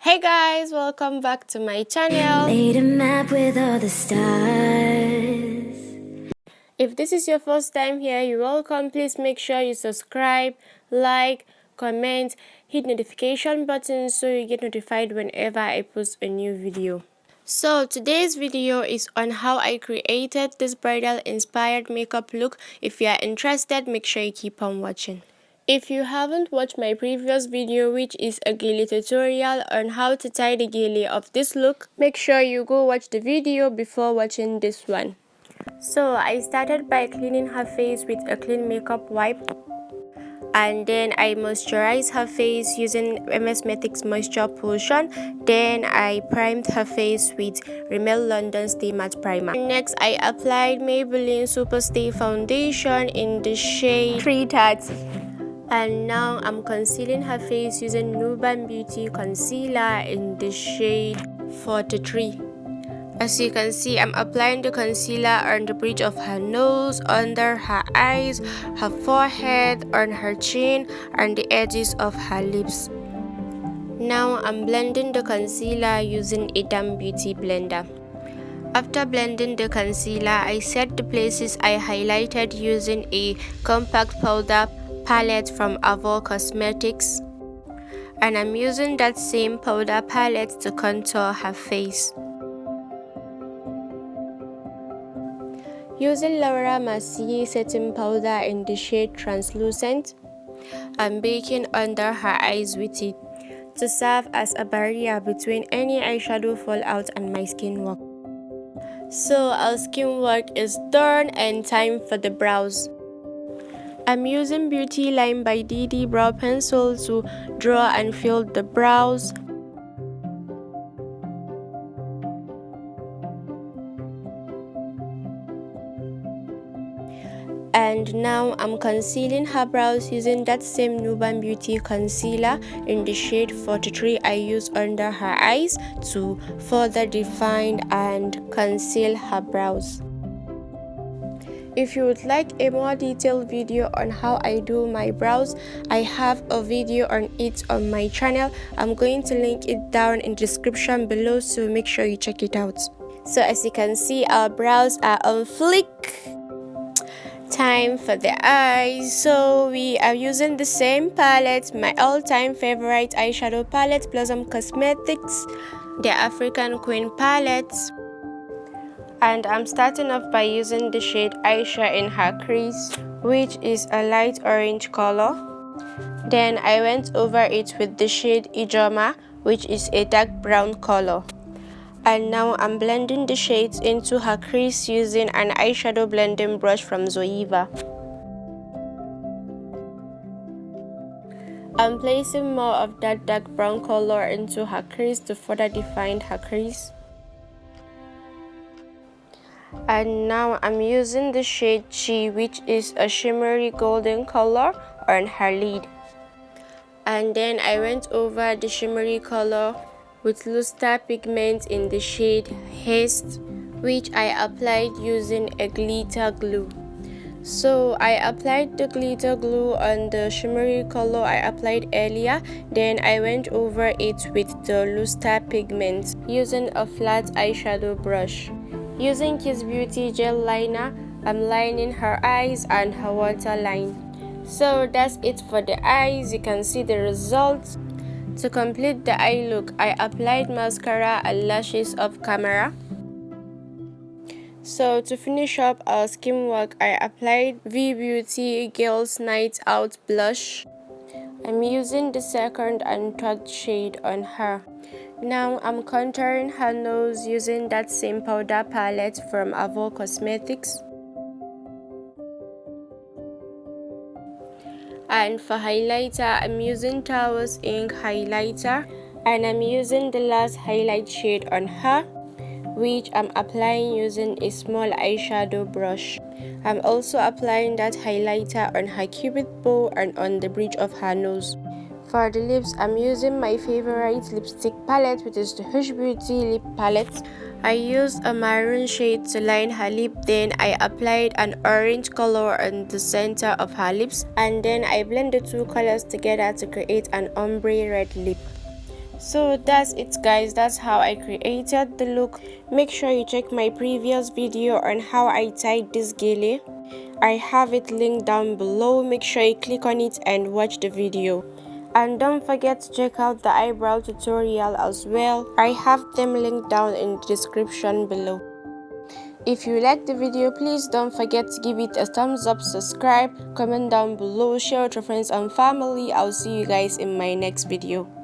Hey guys, welcome back to my channel. Made a map with all the stars. If this is your first time here, you're welcome. Please make sure you subscribe, like, comment, hit notification button so you get notified whenever I post a new video. So today's video is on how I created this bridal inspired makeup look. If you are interested, make sure you keep on watching. If you haven't watched my previous video, which is a Gele tutorial on how to tie the Gele of this look, make sure you go watch the video before watching this one. So I started by cleaning her face with a clean makeup wipe, and then I moisturized her face using MS Matic's Moisture Potion. Then I primed her face with Rimmel London Stay Matte Primer. Next, I applied Maybelline Super Stay Foundation in the shade 330. And now I'm concealing her face using Nuban Beauty Concealer in the shade 43. As you can see, I'm applying the concealer on the bridge of her nose, under her eyes, her forehead, on her chin, and the edges of her lips. Now I'm blending the concealer using a damp beauty blender. After blending the concealer, I set the places I highlighted using a compact powder palette from Avon Cosmetics, and I'm using that same powder palette to contour her face. Using Laura Mercier setting powder in the shade Translucent, I'm baking under her eyes with it to serve as a barrier between any eyeshadow fallout and my skin work. So our skin work is done and time for the brows. I'm using Beauty Line by DD Brow Pencil to draw and fill the brows. And now I'm concealing her brows using that same Nuban Beauty concealer in the shade 43 I used under her eyes to further define and conceal her brows. If you would like a more detailed video on how I do my brows, I have a video on it on my channel. I'm going to link it down in the description below, so make sure you check it out. So as you can see, our brows are on flick. Time for the eyes. So we are using the same palette, my all-time favorite eyeshadow palette, Blossom Cosmetics, the African Queen palette. And I'm starting off by using the shade Aisha in her crease, which is a light orange color. Then I went over it with the shade Ijoma, which is a dark brown color. And now I'm blending the shades into her crease using an eyeshadow blending brush from Zoeva. I'm placing more of that dark brown color into her crease to further define her crease. And now I'm using the shade Chi, which is a shimmery golden color, on her lid. And then I went over the shimmery color with luster pigment in the shade Haste, which I applied using a glitter glue. So I applied the glitter glue on the shimmery color I applied earlier, then I went over it with the luster pigment using a flat eyeshadow brush. Using Kiss Beauty gel liner, I'm lining her eyes and her waterline. So that's it for the eyes. You can see the results. To complete the eye look, I applied mascara and lashes off camera. So to finish up our skin work, I applied V Beauty Girls Night Out blush. I'm using the second and third shade on her. Now I'm contouring her nose using that same powder palette from Avon Cosmetics. And for highlighter, I'm using Towers Ink highlighter, and I'm using the last highlight shade on her, which I'm applying using a small eyeshadow brush. I'm also applying that highlighter on her cupid bow and on the bridge of her nose. For the lips, I'm using my favorite lipstick palette, which is the Hush Beauty lip palette. I used a maroon shade to line her lip, then I applied an orange color on the center of her lips, and then I blend the two colors together to create an ombre red lip. So that's it guys, that's how I created the look. Make sure you check my previous video on how I tied this gele. I have it linked down below. Make sure you click on it and watch the video. And don't forget to check out the eyebrow tutorial as well. I have them linked down in the description below. If you like the video, please don't forget to give it a thumbs up, subscribe, comment down below, share with your friends and family. I'll see you guys in my next video.